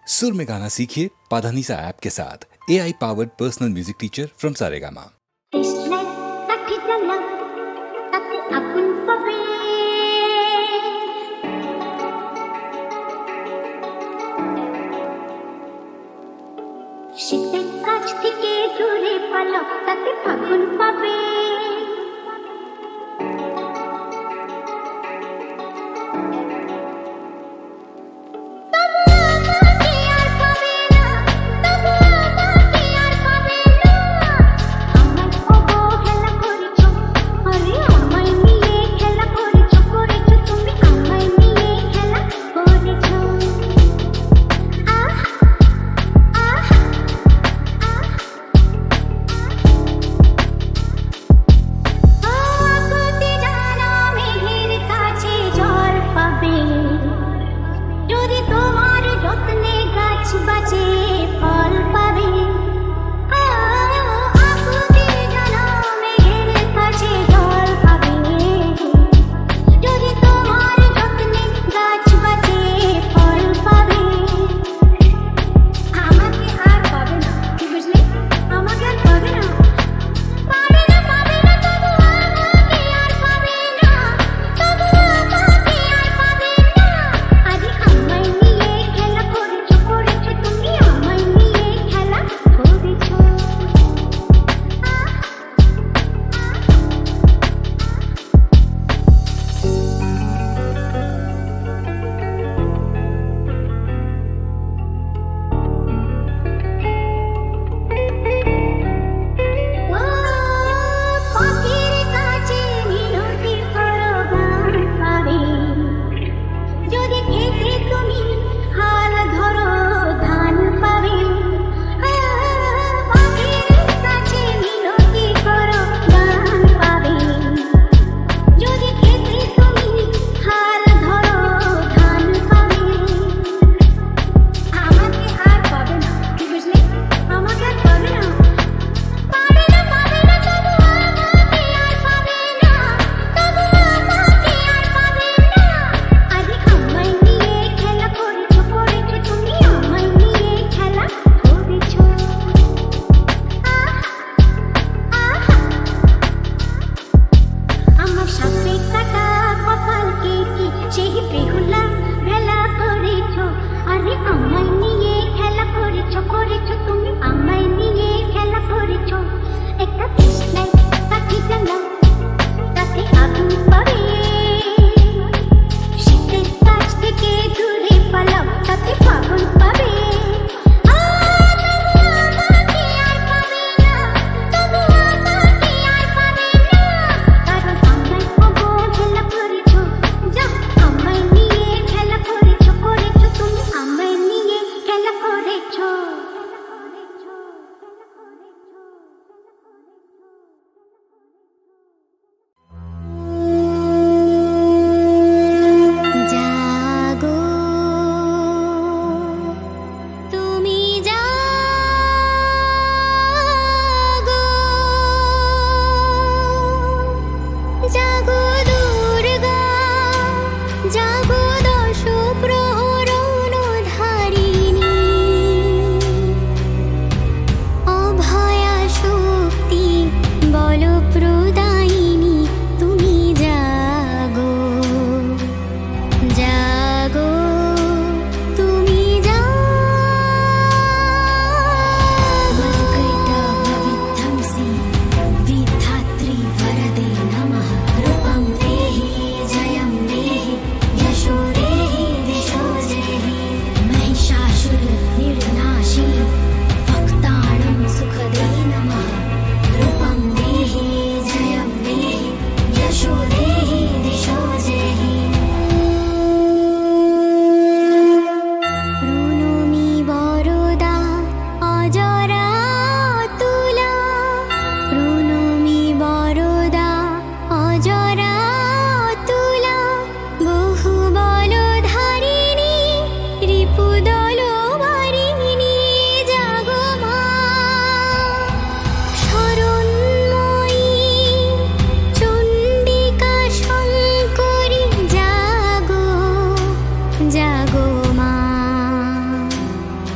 सुर में गाना सीखिए पाधानीसा ऐप के साथ। AI powered personal music teacher from Saregama. শীতের কাছ থেকে দূরে পালো তাতে ফাগুন পাবে।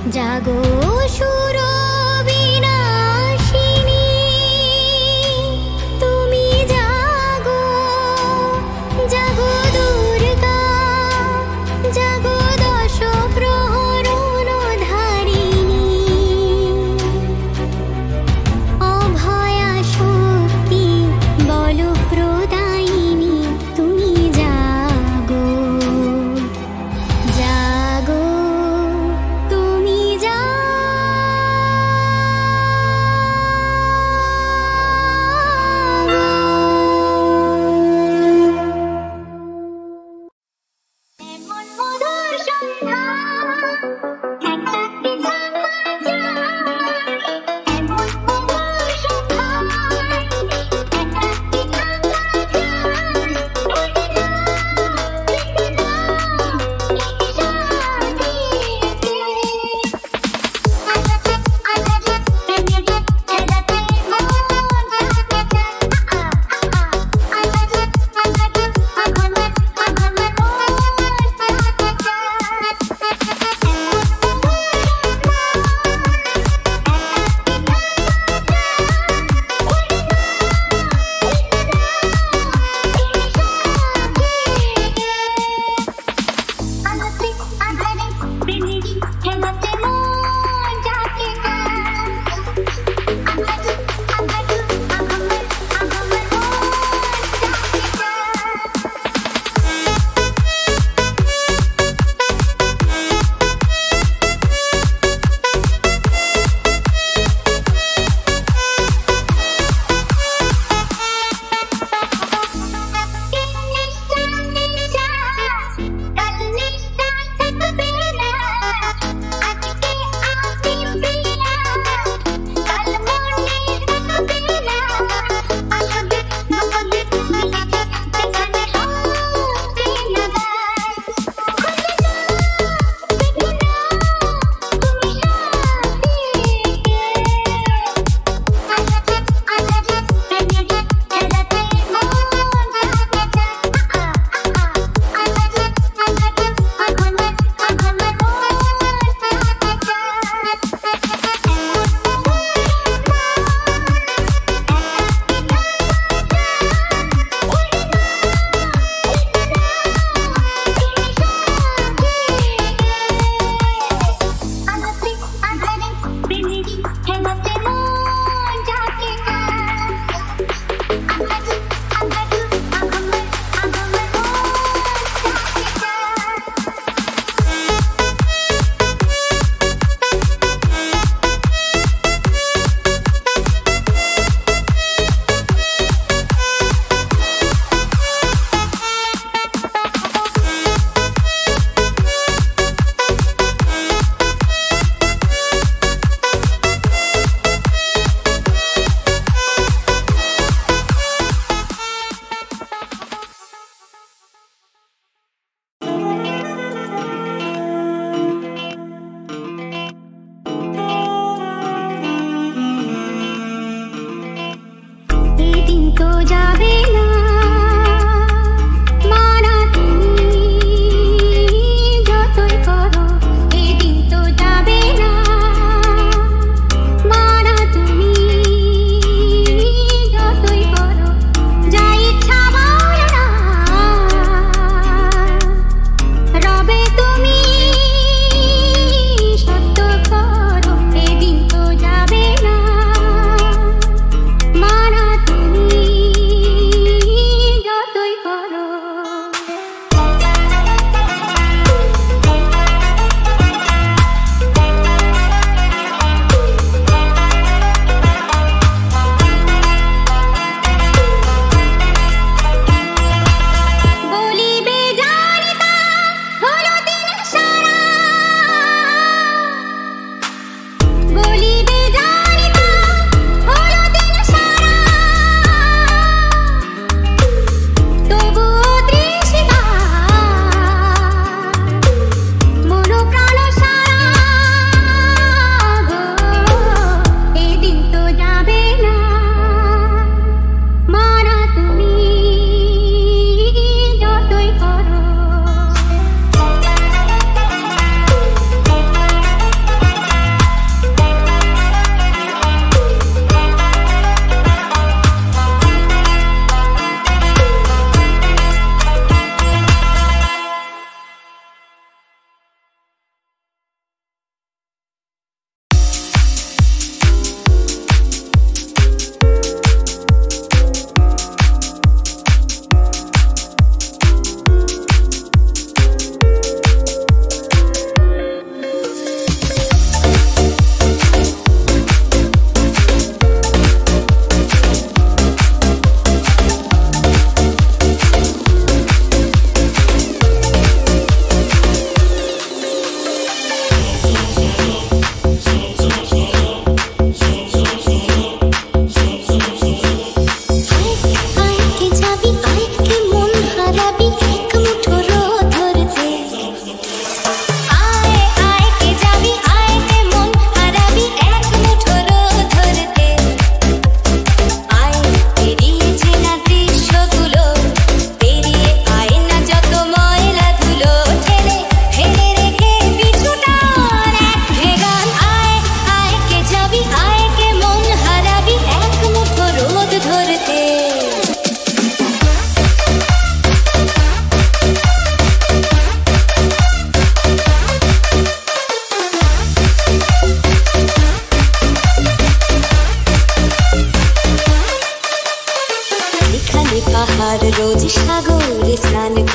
জাগো সুর বিনাশিনী তুমি জাগো জাগো দুর্গা জাগো দশ প্রহরণ ধারিণী অভয়া শক্তি বল প্রদায়িনী তুমি জাগো জাগো তুমি জাগো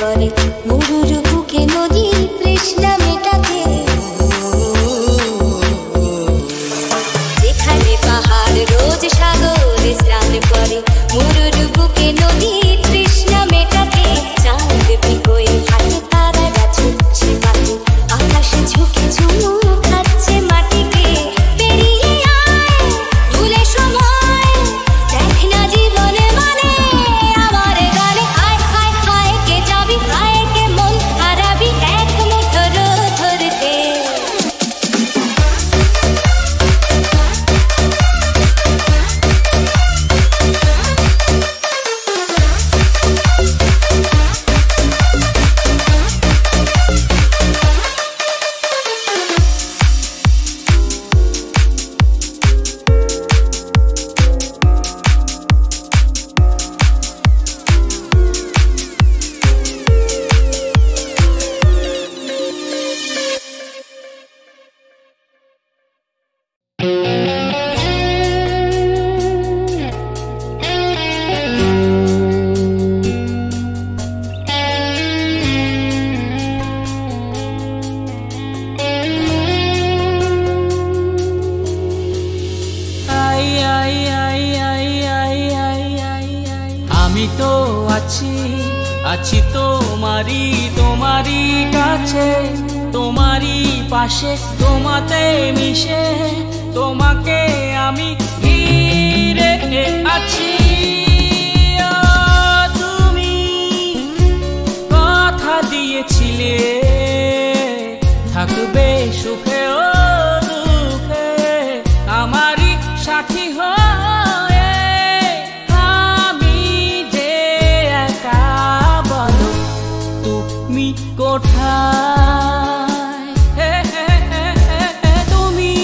করে মরুর বুকে নদীর তৃষ্ণা মেটাতে। যেখানে পাহাড় রোজ সাগরে স্নান করে মরুর বুকে নদীর তৃষ্ণা মেটাতে। চাঁদ বিকোয় হাতে তারারা ছুটছে পাতে, আকাশে ঝুঁকে চুমু খাচ্ছে মাটিকে। পেরিয়ে আয় ভুলে সময়, দেখ না জীবনে মানে আমার গানে। হায় হায় হায় কে যাবি, হায় কে মন হারাবি এক মুঠো ধরতে। আমি তো আছি তোমারই তোমারই কাছে, তোমারই পাশে, তোমাতে মিশে, তোমাকে আমি ঘিরে আছি। তুমি কথা দিয়েছিলে থাকবে সুখে ও দুঃখে, আমারই সাথী হয়ে। আমি যে একা, বলো তুমি কোথায়? তুমি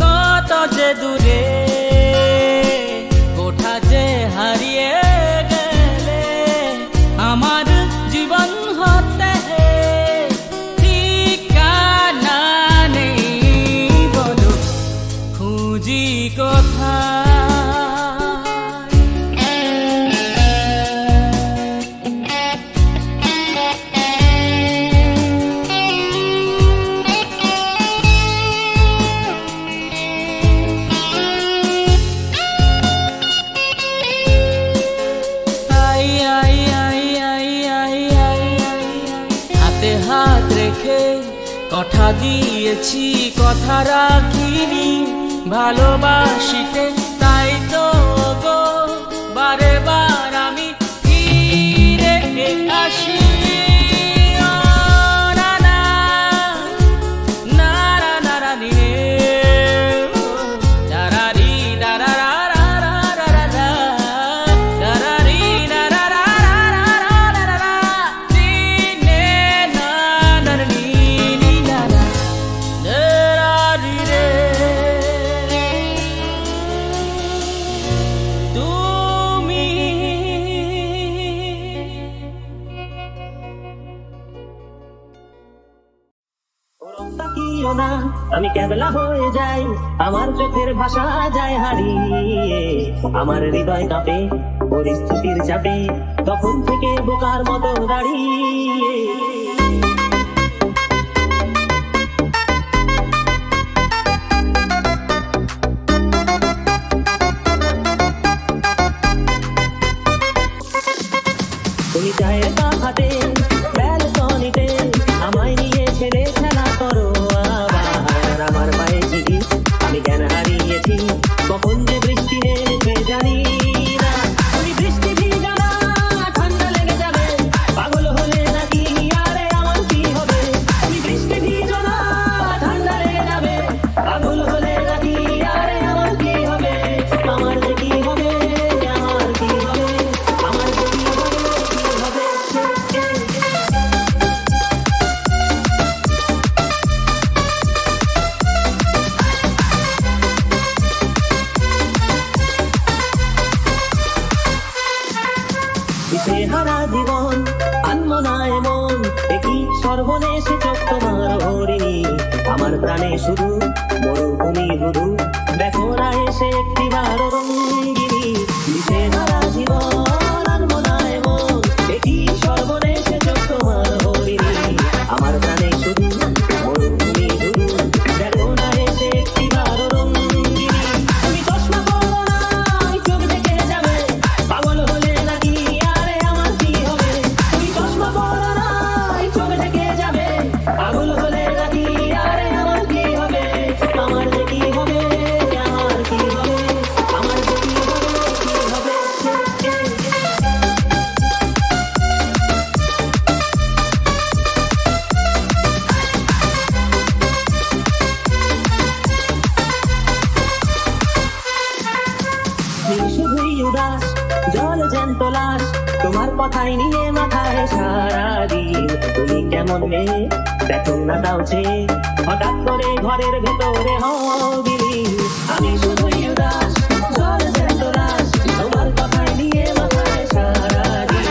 কত যে দূরে, কোথা যে হারিয়ে গেলে আমার জীবন হতে। ঠিকানা নেই বলো খুঁজি কোথায়? হাতে হাত রেখে কথা দিয়েছি, কথা রাখিনি ভালোবাসিতে। তাই তো গো বারে বার আমি ফিরে আসি। আমি কেবলা হয়ে যাই, আমার চোখের ভাষা যায় হারিয়ে, আমার হৃদয় কাঁপে পরিস্থিতির চাপে, তখন থেকে বোকার মতো দাঁড়িয়ে। তুমি চায়ের কাপ হাতে ব্যালকনিতে আমায় নিয়ে ছেড়ে খেলা করো আবার। আমার পায়ে ঝিঁকি আমি জ্ঞান হারিয়েছি, কখন যে বৃষ্টি নেমেছে জানি না। তুমি বৃষ্টি ভিজা না, ঠান্ডা লেগে যাবে, পাগল হলে নাকি আরে আমার কি হবে? তুমি বৃষ্টি ভিজো না, ঠান্ডা লেগে যাবে, পাগল হলে নাকি আরে আমার কি হবে? আমার যে কি হবে, আমার কি হবে, আমার যে কি হবে, কি হবে? দিশেহারা জীবন আনমো না এমন, একই সর্বনেশে চোখ তোমার হরিণী। আমার প্রাণে শুধু মরুভূমি শুধু, দেখো না এসে একটিবার রঙ্গিনী। দিশেহারা জীবন আনমো না এমন, একই তোমার কথাই নিয়ে মাথায় সারাদিন। তুমি কেমন মেয়ে দেখো না তাও চেয়ে, হঠাৎ করে ঘরের ভেতরে হও বিলীন। আমি শুধুই উদাস জ্বলছে তোরাস, তোমার কথাই নিয়ে মাথায় সারাদিন।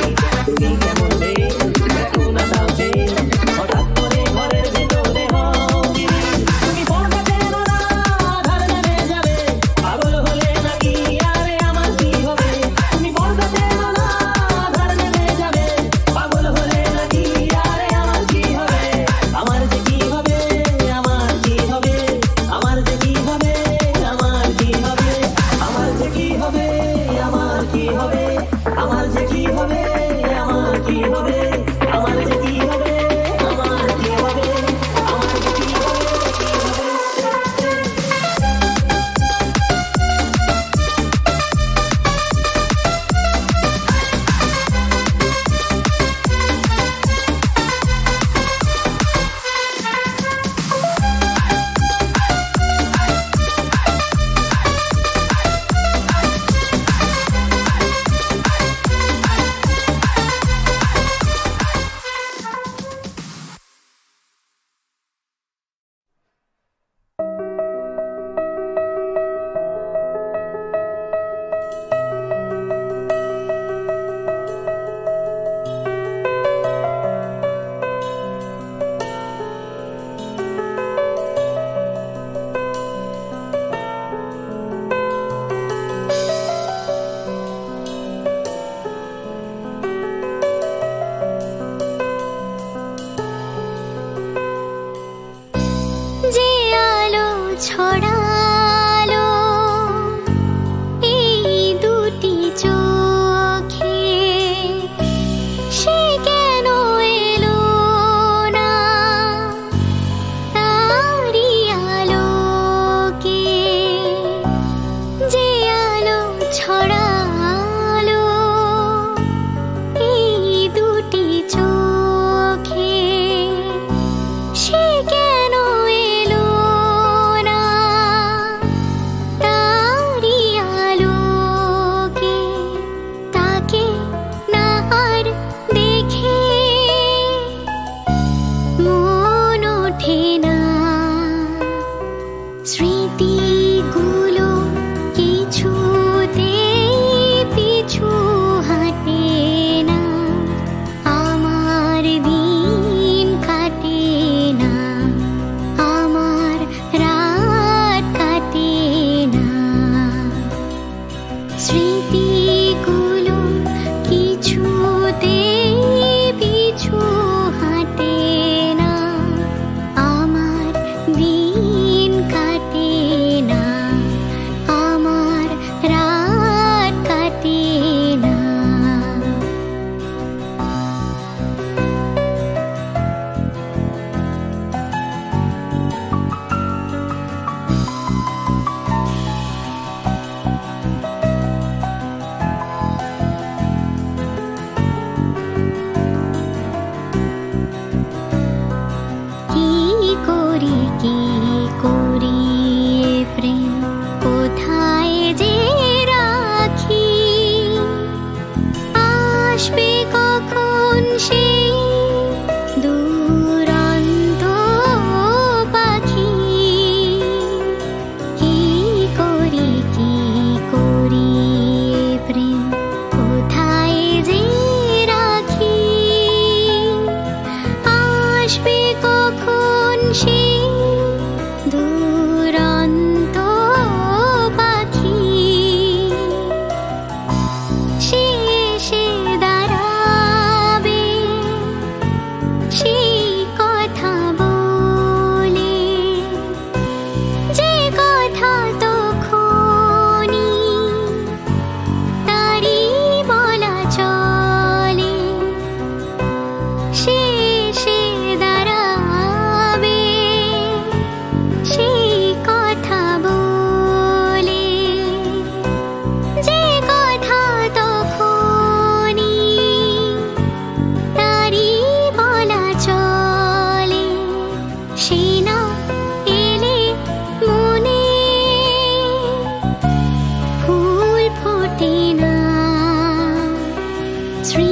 তুমি কেমন মেয়ে দেখো না তাও চেয়ে, হঠাৎ করে ঘরের ভেতরে হও বিলীন। তুমি পড়তে না আধার নেমে যাবে, পাগল হলে নাকি আরে আমার কি হবে? তুমি পড়তে না আধার নেমে যাবে, পাগল হলে নাকি আরে আমার কি হবে? আমার যে কি হবে, আমার কি হবে, আমার যে কি হবে, আমার কি হবে, আমার যে কি হবে, আমার কি হবে, আমার যে কি হবে, আমার কি হবে, আমার যে কি হবে, আমার কি হবে, আমার যে কি হবে, যে আলো ছড়ালো এই দুটি চোখে, সে কেন এলো না তারি আলোকে? যে আলো ছড়ালো এই দুটি চোখে, সে কেন এলো না তারি আলোকে? তাকে না আর দেখে মন ওঠে না, স্মৃতিগুলো কিছুতেই পিছু হাঁটে না, আমার দিন কাটে না, আমার রাত কাটে না। স্মৃতিগুলো কিছুতেই পিছু হাঁটে না, আমার দিন কাটে না, আমার রাত কাটে না। কি করি এ প্রেম কোথায় যে রাখি? আসবে কখন সেই দুরন্ত পাখি? কি করি এ প্রেম কোথায় যে রাখি? আসবে কখন সেই দুরন্ত পাখি? সে এসে দাঁড়াবে সেই কথা বলে, যে কথা তখনই তারি বলা চলে। সে এসে দাঁড়াবে সেই কথা বলে, যে কথা তখনই তারি বলা চলে। সে না এলে মনে ফুল ফোটে না, শ্রী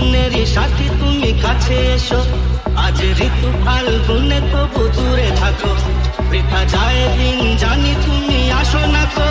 মনেরই সাথী তুমি কাছে এসো, আজ ঋতু ফাল্গুনে তবু দূরে থাকো, বৃথা যায় দিন জানি তুমি আসো না কো।